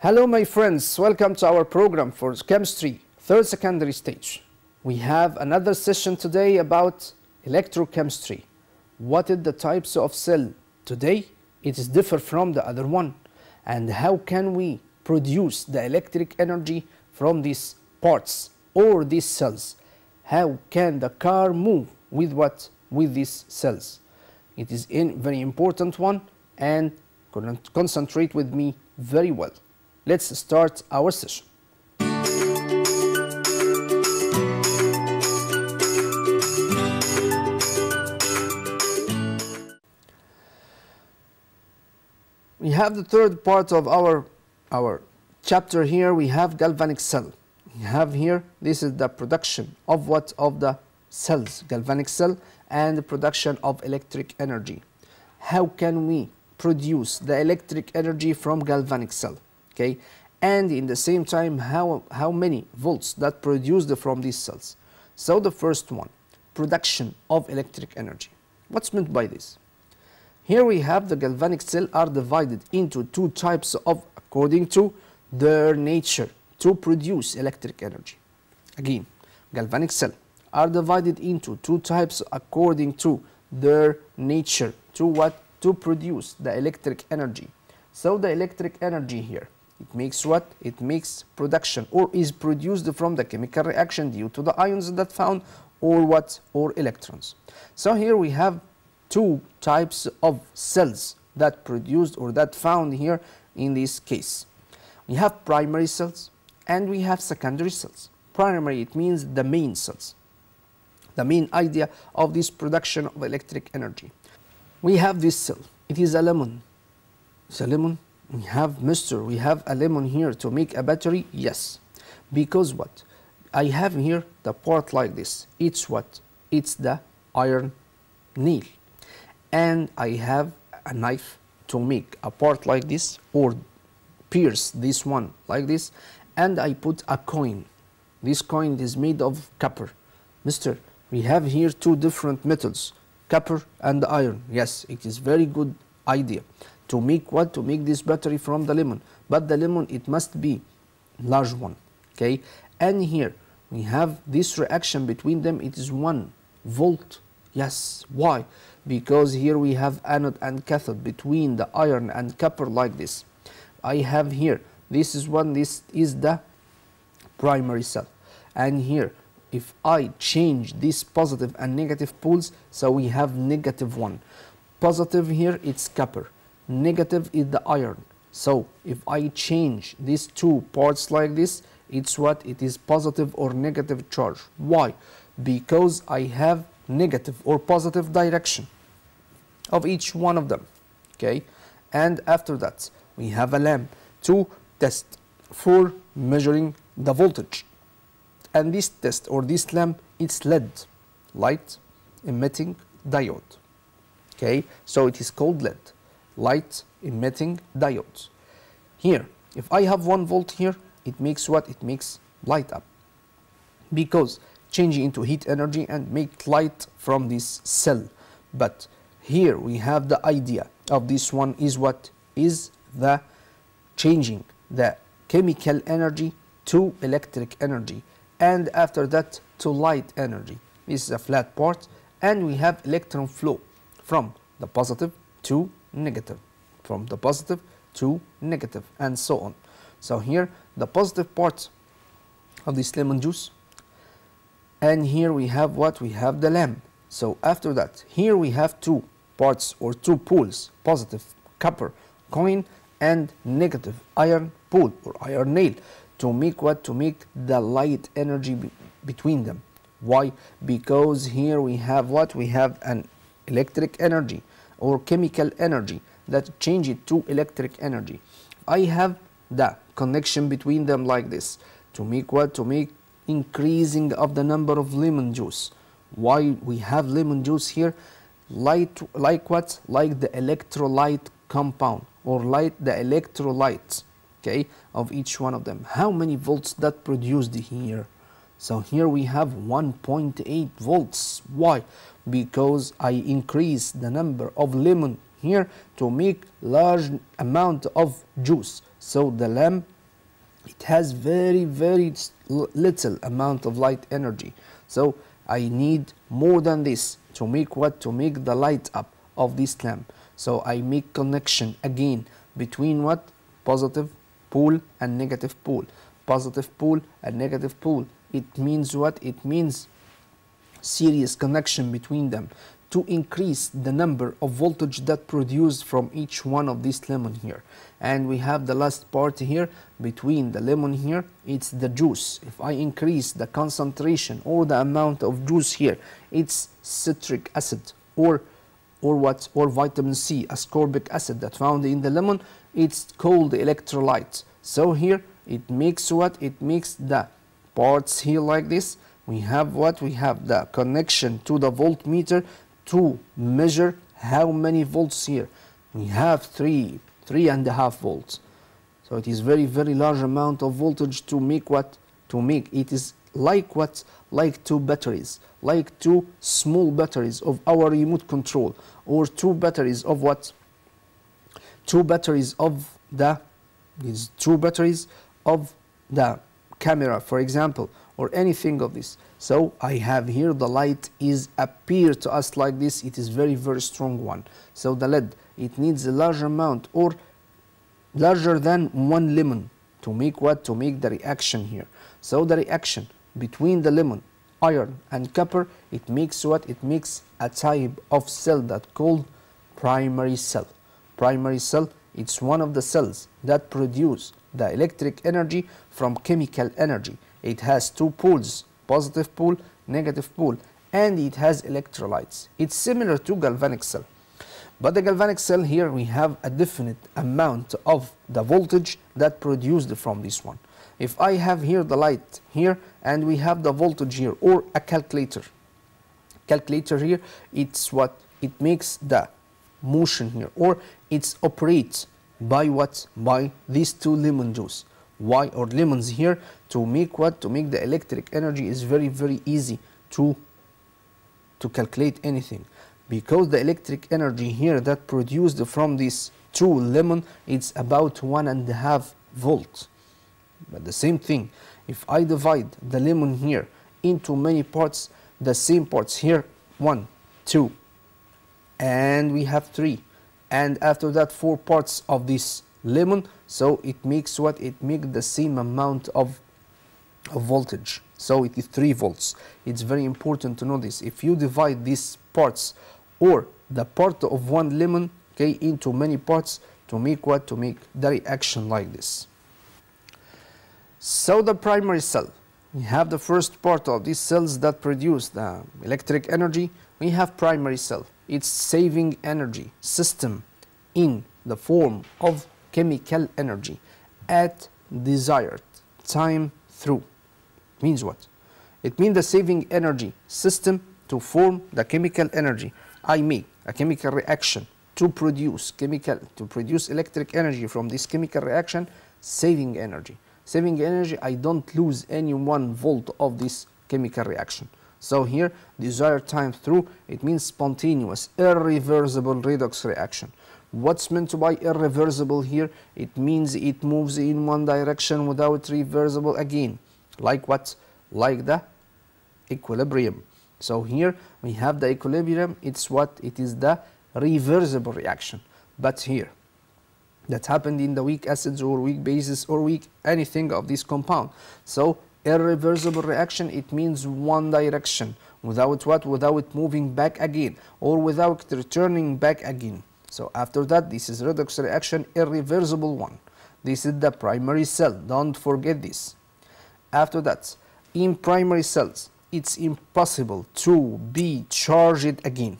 Hello my friends, welcome to our program for chemistry, third secondary stage. We have another session today about electrochemistry. What is the types of cell? Today it is different from the other one. And how can we produce the electric energy from these parts or these cells? How can the car move with what? With these cells. It is a very important one and concentrate with me very well. Let's start our session. We have the third part of our chapter here. We have galvanic cell. We have here, this is the production of what? Of the cells, galvanic cell, and the production of electric energy. How can we produce the electric energy from galvanic cell? Okay, and in the same time how many volts that produced from these cells. So the first one, production of electric energy. What's meant by this? Here we have the galvanic cell are divided into two types of according to their nature to produce electric energy. Again, galvanic cell are divided into two types according to their nature to what? To produce the electric energy. So the electric energy here, it makes what? It makes production or is produced from the chemical reaction due to the ions that found or what? Or electrons. So here we have two types of cells that produced or that found here in this case. We have primary cells and we have secondary cells. Primary, it means the main cells. The main idea of this production of electric energy. We have this cell. It is a lemon. It's a lemon. We have we have a lemon here to make a battery. Yes, because what? I have here the part like this. It's what? It's the iron nail. And I have a knife to make a part like this or pierce this one like this. And I put a coin. This coin is made of copper. Mister, we have here two different metals, copper and iron. Yes, it is very good idea. To make what? To make this battery from the lemon. But the lemon, it must be large one. Okay. And here we have this reaction between them. It is 1 volt. Yes. Why? Because here we have anode and cathode between the iron and copper like this. I have here, this is one, this is the primary cell. And here, if I change this positive and negative poles, so we have -1. Positive here, it's copper. Negative is the iron. So if I change these two parts like this, it's what? It is positive or negative charge. Why? Because I have negative or positive direction of each one of them. Okay, and after that we have a lamp to test for measuring the voltage. And this test or this lamp, it's LED, light emitting diode. Okay, so it is called LED, light emitting diodes. Here, if I have 1 volt here, it makes what? It makes light up, because changing into heat energy and make light from this cell. But here we have the idea of this one is what? Is the changing the chemical energy to electric energy, and after that to light energy. This is a flat part, and we have electron flow from the positive to negative, from the positive to negative, and so on. So here the positive part of this lemon juice, and here we have what? We have the lamp. So after that, here we have two parts or two poles, positive copper coin and negative iron pole or iron nail, to make what? To make the light energy between them. Why? Because here we have what? We have an electric energy or chemical energy that change it to electric energy. I have the connection between them like this to make what? To make increasing of the number of lemon juice. Why we have lemon juice here? Light, like what? Like the electrolyte compound or like the electrolytes, okay, of each one of them. How many volts that produced here? So here we have 1.8 volts. Why? Because I increase the number of lemon here to make large amount of juice. So the lamp it has very little amount of light energy. So I need more than this to make what? To make the light up of this lamp. So I make connection again between what? Positive pole and negative pole. Positive pole and negative pole. It means what? It means series connection between them to increase the number of voltage that produced from each one of these lemon here. And we have the last part here between the lemon here, it's the juice. If I increase the concentration or the amount of juice here, it's citric acid or what? Or vitamin C, ascorbic acid that found in the lemon. It's called electrolyte. So here it makes what? It makes the parts here like this. We have what? We have the connection to the voltmeter to measure how many volts here. We have 3.5 volts. So it is very large amount of voltage to make what? To make. It is like what? Like two batteries, like two small batteries of our remote control, or two batteries of what? Two batteries of the, these two batteries of the camera, for example, or anything of this. So I have here the light is appear to us like this. It is very strong one. So the lead, it needs a large amount or larger than 1 lemon to make what? To make the reaction here. So the reaction between the lemon, iron and copper, it makes what? It makes a type of cell that called primary cell. Primary cell, it's one of the cells that produce the electric energy from chemical energy. It has two poles, positive pole, negative pole, and it has electrolytes. It's similar to galvanic cell. But the galvanic cell here, we have a definite amount of the voltage that produced from this one. If I have here the light here and we have the voltage here, or a calculator. Calculator here, it's what? It makes the motion here, or it's operates by what? By these two lemon juice. Why? Or lemons here, to make what? To make the electric energy is very easy to calculate anything, because the electric energy here that produced from this two lemon, it's about 1.5 volts. But the same thing, if I divide the lemon here into many parts, the same parts here, 1, 2, and we have 3, and after that 4 parts of this lemon, so it makes what? It makes the same amount of voltage. So it is 3 volts. It's very important to know this. If you divide these parts or the part of one lemon, okay, into many parts, to make what? To make the reaction like this. So the primary cell, we have the first part of these cells that produce the electric energy. We have primary cell. It's saving energy system in the form of chemical energy at desired time through. Means what? It means the saving energy system to form the chemical energy. I make a chemical reaction to produce electric energy from this chemical reaction, saving energy. Saving energy, I don't lose any 1 volt of this chemical reaction. So here, desired time through, it means spontaneous, irreversible redox reaction. What's meant by irreversible here? It means it moves in one direction without reversible again. Like what? Like the equilibrium. So here we have the equilibrium. It's what? It is the reversible reaction. But here, that happened in the weak acids or weak bases or weak anything of this compound. So irreversible reaction, it means one direction without what? Without moving back again or without returning back again. So after that, this is redox reaction, irreversible one. This is the primary cell. Don't forget this. After that, in primary cells, it's impossible to be charged again.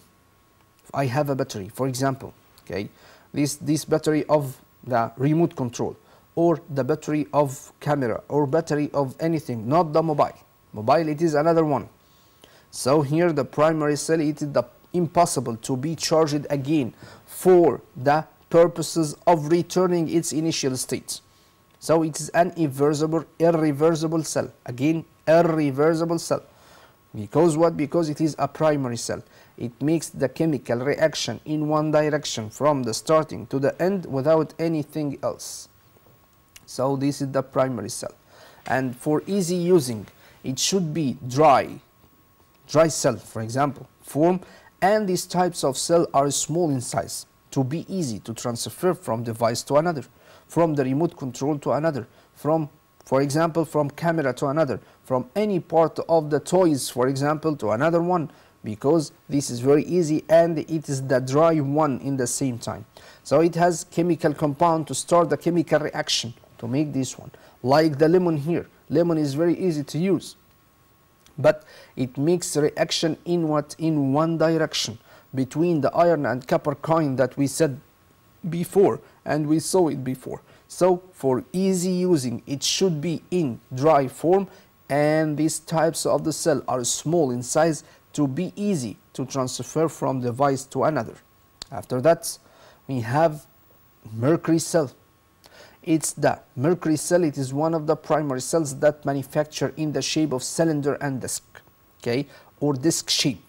If I have a battery, for example, okay, this battery of the remote control, or the battery of camera, or battery of anything, not the mobile. Mobile, it is another one. So here the primary cell, it is the impossible to be charged again for the purposes of returning its initial state. So it is an irreversible cell. Again, irreversible cell. Because what? Because it is a primary cell. It makes the chemical reaction in one direction from the starting to the end without anything else. So this is the primary cell. And for easy using, it should be dry cell, for example, form, and these types of cell are small in size to be easy to transfer from device to another, from the remote control to another, from, for example, from camera to another, from any part of the toys, for example, to another one, because this is very easy and it is the dry one in the same time. So it has chemical compound to start the chemical reaction to make this one. Like the lemon here. Lemon is very easy to use, but it makes reaction in what? In one direction between the iron and copper coin that we said before and we saw it before. So for easy using, it should be in dry form, and these types of the cell are small in size to be easy to transfer from device to another. After that, we have mercury cell. It's the mercury cell. It is one of the primary cells that manufacture in the shape of cylinder and disc, okay, or disc shape.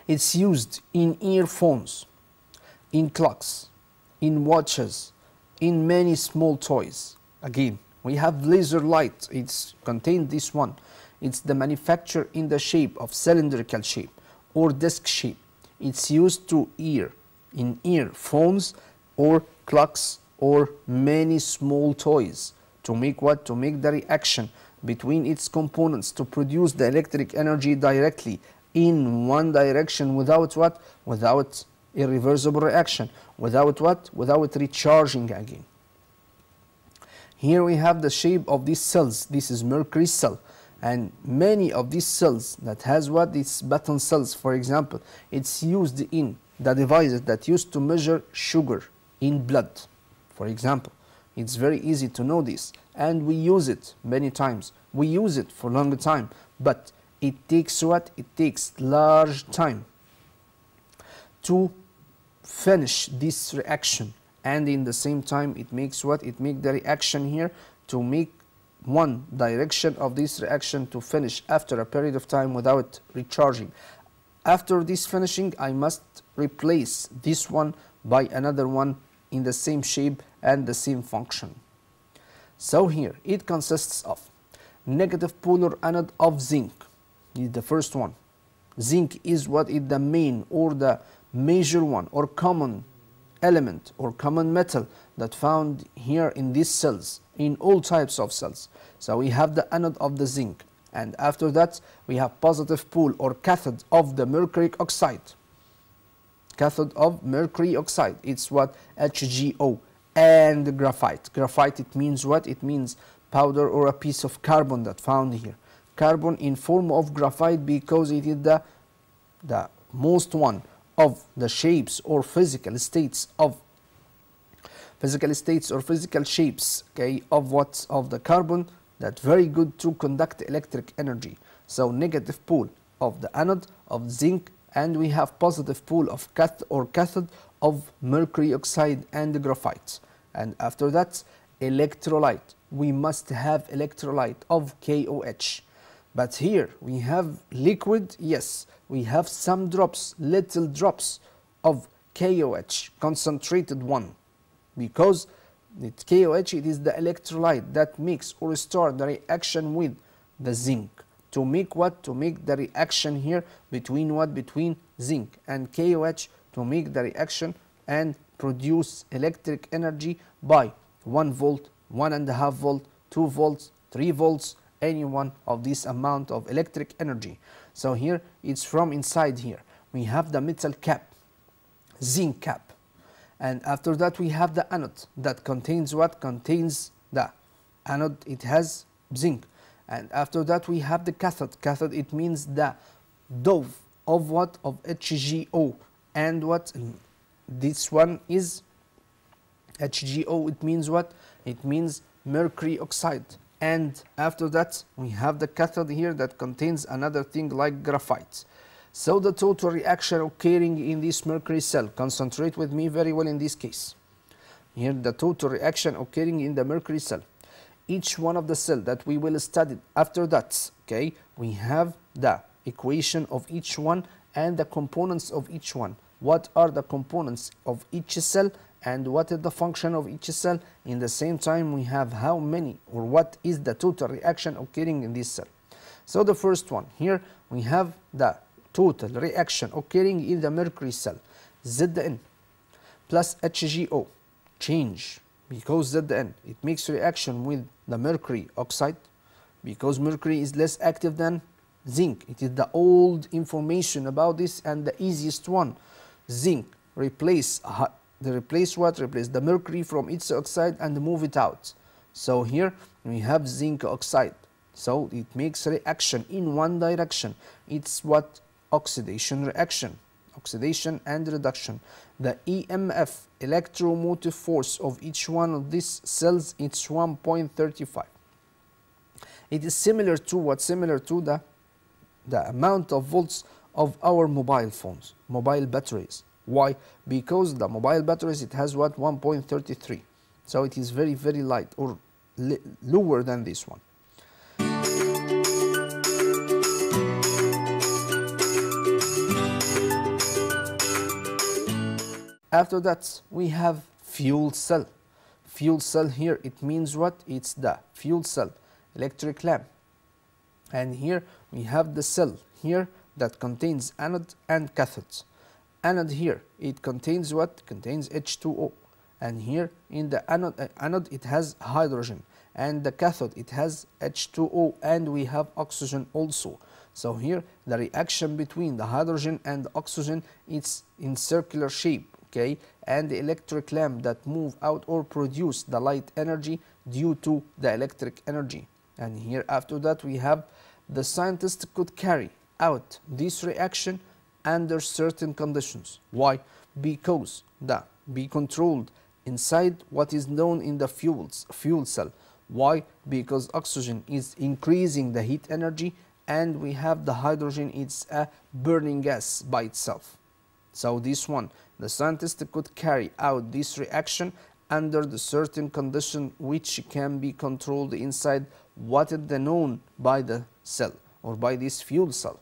It's used in earphones, in clocks, in watches, in many small toys. Again, we have laser light. It's contained this one. It's the manufacture in the shape of cylindrical shape or disc shape. It's used to in earphones or clocks or many small toys to make what? To make the reaction between its components to produce the electric energy directly in one direction without what? Without irreversible reaction. Without what? Without recharging again. Here we have the shape of these cells. This is mercury cell. And many of these cells that has what? These button cells, for example, it's used in the devices that used to measure sugar in blood. For example, it's very easy to know this, and we use it many times. We use it for a long time, but it takes what? It takes large time to finish this reaction, and in the same time it makes what? It makes the reaction here to make one direction of this reaction to finish after a period of time without recharging. After this finishing, I must replace this one by another one in the same shape and the same function. So here it consists of negative polar anode of zinc. This is the first one. Zinc is what is the main or the major one or common element or common metal that found here in these cells, in all types of cells. So we have the anode of the zinc, and after that we have positive pole or cathode of the mercury oxide. Cathode of mercury oxide, it's what? HgO. And graphite. Graphite, it means what? It means powder or a piece of carbon that found here. Carbon in form of graphite because it is the most one of the shapes or physical states or physical shapes, okay, of what? Of the carbon that very good to conduct electric energy. So negative pole of the anode of zinc, and we have positive pole of cathode of mercury oxide and graphite. And after that, electrolyte. We must have electrolyte of KOH. But here we have liquid. Yes, we have some drops, little drops of KOH, concentrated one, because KOH, it is the electrolyte that makes or start the reaction with the zinc. To make what? To make the reaction here between what? Between zinc and KOH, to make the reaction and produce electric energy by 1 volt, 1.5 volt, 2 volts, 3 volts, any one of this amount of electric energy. So here it's from inside here. We have the metal cap, zinc cap. And after that we have the anode that contains what? Contains the anode, it has zinc. And after that we have the cathode. Cathode, it means the dove of what? Of HgO. And what? This one is HgO, it means what? It means mercury oxide. And after that we have the cathode here that contains another thing like graphite. So the total reaction occurring in this mercury cell, concentrate with me very well in this case. Here the total reaction occurring in the mercury cell. Each one of the cell that we will study after that, okay, we have the equation of each one and the components of each one. What are the components of each cell and what is the function of each cell. In the same time, we have how many or what is the total reaction occurring in this cell. So the first one here, we have the total reaction occurring in the mercury cell, Zn plus HgO, change, because Zn, it makes reaction with the mercury oxide, because mercury is less active than zinc. It is the old information about this and the easiest one. Zinc replace what? Replace the mercury from its oxide and move it out. So here we have zinc oxide. So it makes reaction in one direction. It's what? Oxidation reaction. Oxidation and reduction. The EMF, electromotive force, of each one of these cells, it's 1.35. It is similar to what? Similar to the amount of volts of our mobile phones, mobile batteries. Why? Because the mobile batteries, it has what? 1.33. So it is very, very light, or lower than this one. After that, we have fuel cell. Fuel cell here, it means what? It's the fuel cell, electric lamp. And here we have the cell here that contains anode and cathode. Anode here, it contains what? Contains H2O. And here in the anode it has hydrogen, and the cathode it has H2O, and we have oxygen also. So here the reaction between the hydrogen and the oxygen, it's in circular shape, okay? And the electric lamp that move out or produce the light energy due to the electric energy. And here after that we have the scientist could carry out this reaction under certain conditions. Why? Because the be controlled inside what is known in the fuel cell. Why? Because oxygen is increasing the heat energy, and we have the hydrogen, it's a burning gas by itself. So this one, the scientist could carry out this reaction under the certain condition which can be controlled inside what is known by the cell or by this fuel cell.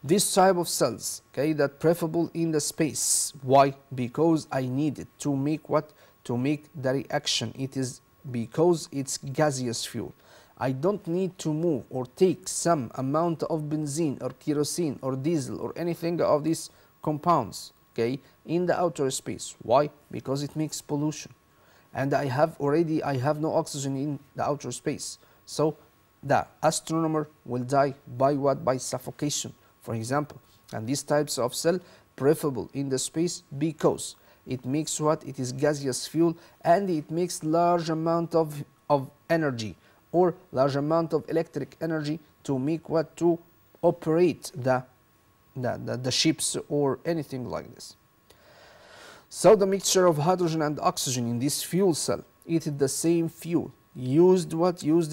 This type of cells, okay, that preferable in the space. Why? Because I need it to make what? To make the reaction. It is because it's gaseous fuel. I don't need to move or take some amount of benzene or kerosene or diesel or anything of these compounds, okay, in the outer space. Why? Because it makes pollution. And I have no oxygen in the outer space. So the astronomer will die by what? By suffocation, for example. And these types of cell preferable in the space because it makes what? It is gaseous fuel, and it makes large amount of energy or large amount of electric energy to make what? To operate the ships or anything like this. So the mixture of hydrogen and oxygen in this fuel cell, it is the same fuel used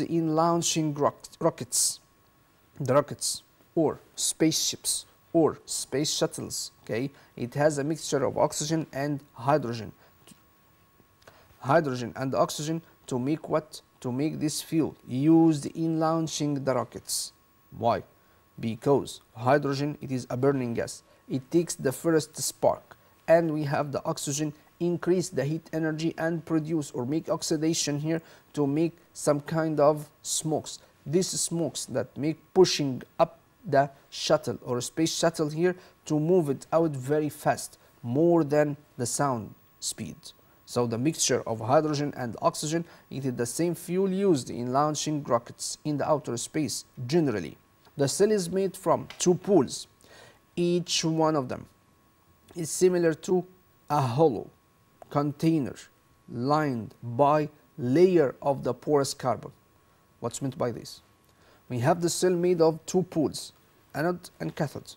in launching rockets, the rockets or spaceships or space shuttles, okay? It has a mixture of oxygen and hydrogen and oxygen to make what? To make this fuel used in launching the rockets. Why? Because hydrogen, it is a burning gas. It takes the first spark, and we have the oxygen increase the heat energy and produce or make oxidation here to make some kind of smokes. These smokes that make pushing up the shuttle or space shuttle here to move it out very fast, more than the sound speed. So the mixture of hydrogen and oxygen, it is the same fuel used in launching rockets in the outer space generally. The cell is made from two pools. Each one of them is similar to a hollow container lined by layer of the porous carbon. What's meant by this? We have the cell made of two pools, anode and cathode.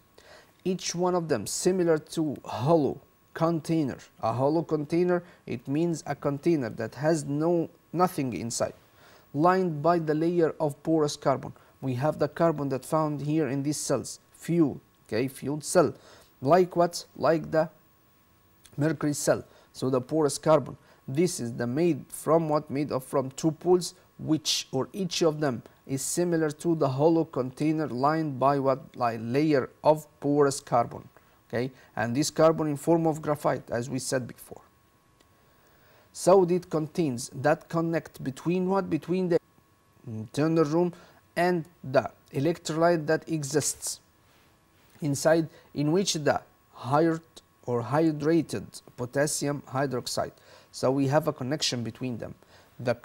Each one of them similar to a hollow container. A hollow container, it means a container that has nothing inside, lined by the layer of porous carbon. We have the carbon that found here in these cells, fuel, okay, fuel cell, like what? Like the mercury cell. So the porous carbon, this is the made from what? Made of from two pools, which or each of them is similar to the hollow container lined by what? Like layer of porous carbon, okay? And this carbon in form of graphite, as we said before. So it contains that connect between what? Between the internal room and the electrolyte that exists inside, in which the higher or hydrated potassium hydroxide. So we have a connection between them. The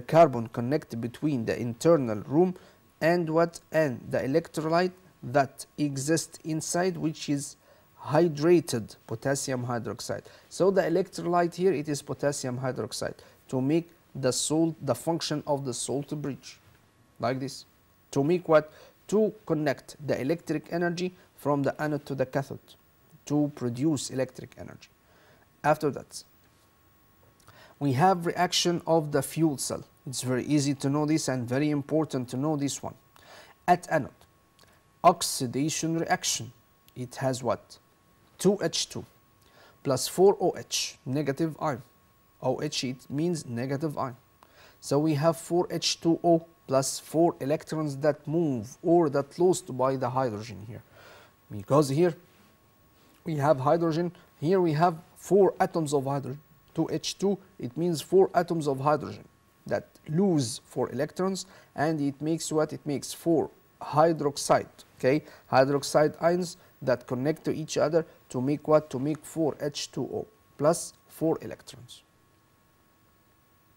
carbon connect between the internal room and what? And the electrolyte that exists inside, which is hydrated potassium hydroxide. So the electrolyte here, it is potassium hydroxide to make the salt, the function of the salt bridge, like this. To make what? To connect the electric energy from the anode to the cathode, to produce electric energy. After that, we have reaction of the fuel cell. It's very easy to know this and very important to know this one. At anode, oxidation reaction, it has what? 2H2 plus 4OH, negative ion. OH, it means negative ion. So we have 4H2O plus 4 electrons that move or that lost by the hydrogen here. Because here we have hydrogen, here we have 4 atoms of hydrogen. 2H2, it means 4 atoms of hydrogen that lose 4 electrons, and it makes what? It makes 4 hydroxide, okay? Hydroxide ions that connect to each other to make what? To make 4H2O plus 4 electrons.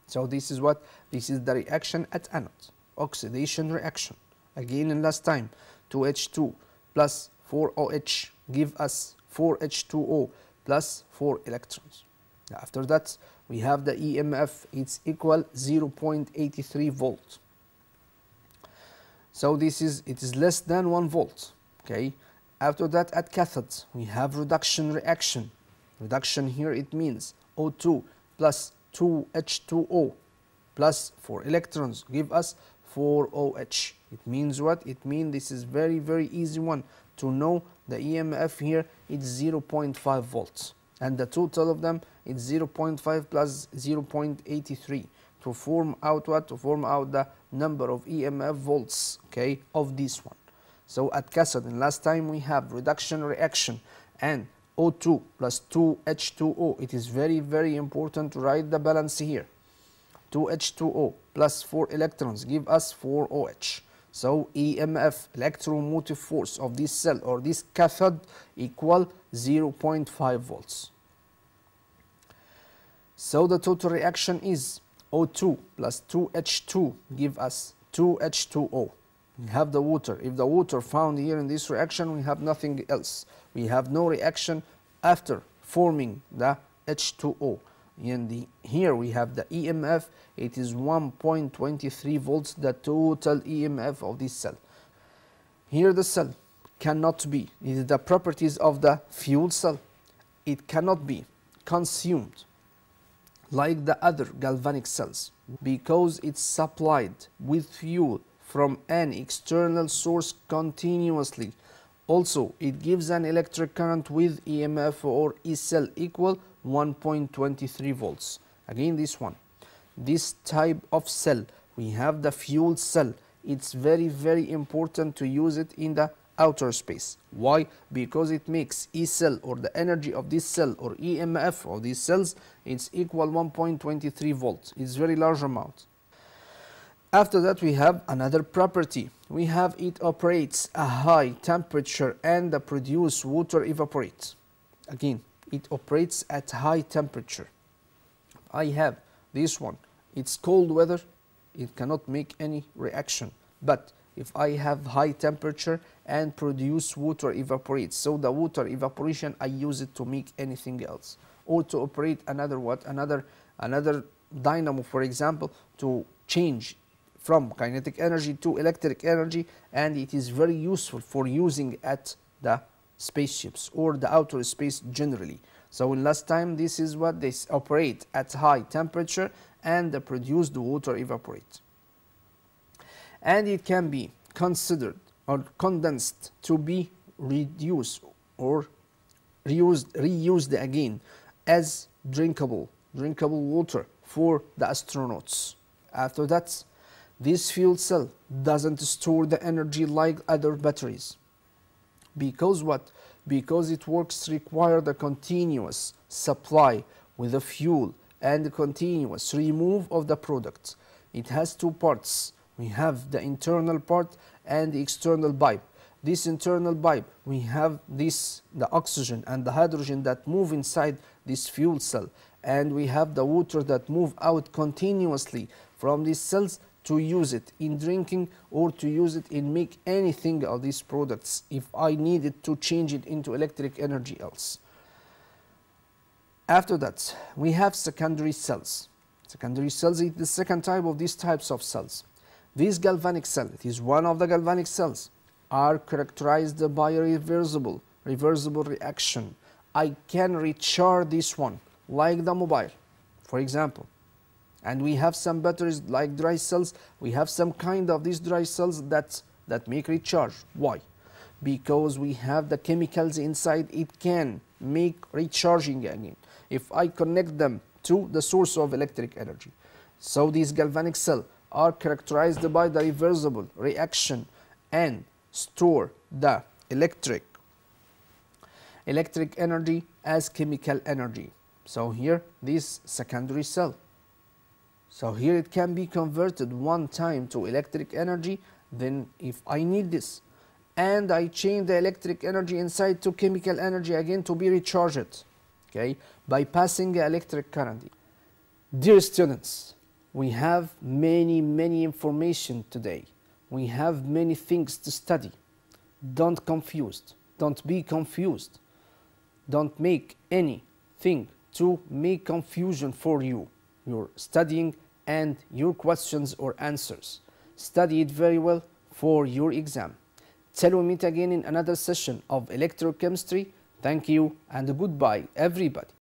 So this is what? This is the reaction at anode, oxidation reaction. Again and last time, 2H2 plus 4OH give us 4H2O plus 4 electrons. After that, we have the EMF, it's equal 0.83 volt. So this is, it is less than 1 volt, okay? After that, at cathode, we have reduction reaction. Reduction here, it means O2 plus 2H2O plus 4 electrons give us 4OH. It means what? It means this is very, very easy one to know. The EMF here is 0.5 volts, and the total of them is 0.5 plus 0.83 to form out what? To form out the number of EMF volts, okay, of this one. So at cathode, and last time we have reduction reaction and O2 plus 2H2O. It is very, very important to write the balance here. 2H2O plus 4 electrons give us 4OH. So EMF, electromotive force of this cell or this cathode, equal 0.5 volts. So the total reaction is O2 plus 2H2 give us 2H2O. We have the water. If the water found here in this reaction, we have nothing else. We have no reaction after forming the H2O. And here we have the EMF. It is 1.23 volts, the total EMF of this cell. Here the cell cannot be, it is the properties of the fuel cell. It cannot be consumed like the other galvanic cells because it's supplied with fuel from an external source continuously. Also, it gives an electric current with EMF or E cell equal 1.23 volts. Again, this one, this type of cell, we have the fuel cell. It's very, very important to use it in the outer space. Why? Because it makes E cell or the energy of this cell or EMF of these cells, it's equal 1.23 volts. It's very large amount. After that, we have another property. We have it operates a high temperature and the produced water evaporates. Again, it operates at high temperature. I have this one. It's cold weather. It cannot make any reaction. But if I have high temperature and produce water evaporates, so the water evaporation, I use it to make anything else, or to operate another what? Another dynamo, for example, to change from kinetic energy to electric energy, and it is very useful for using at the spaceships or the outer space generally. So in last time, this is what they operate at high temperature and the produced water evaporates. And it can be considered or condensed to be reduced or reused again as drinkable water for the astronauts. After that, this fuel cell doesn't store the energy like other batteries. Because what? because it works require the continuous supply with the fuel and the continuous remove of the product. It has two parts. We have the internal part and the external pipe. This internal pipe, we have the oxygen and the hydrogen that move inside this fuel cell, and we have the water that move out continuously from these cells to use it in drinking or to use it in make anything of these products if I needed to change it into electric energy else. After that, we have secondary cells. Secondary cells is the second type of these types of cells. This galvanic cell, it is one of the galvanic cells, are characterized by a reversible reaction. I can recharge this one like the mobile, for example. And we have some batteries like dry cells. We have some kind of these dry cells that make recharge. Why? Because we have the chemicals inside. It can make recharging again if I connect them to the source of electric energy. So these galvanic cells are characterized by the reversible reaction and store the electric energy as chemical energy. So here this secondary cell. So here it can be converted one time to electric energy. Then if I need this and I change the electric energy inside to chemical energy again to be recharged, okay, by passing the electric current. Dear students, we have many information today. We have many things to study. Don't be confused. Don't make anything to make confusion for you. You're studying and your questions or answers. Study it very well for your exam. Till we meet again in another session of electrochemistry. Thank you and goodbye everybody.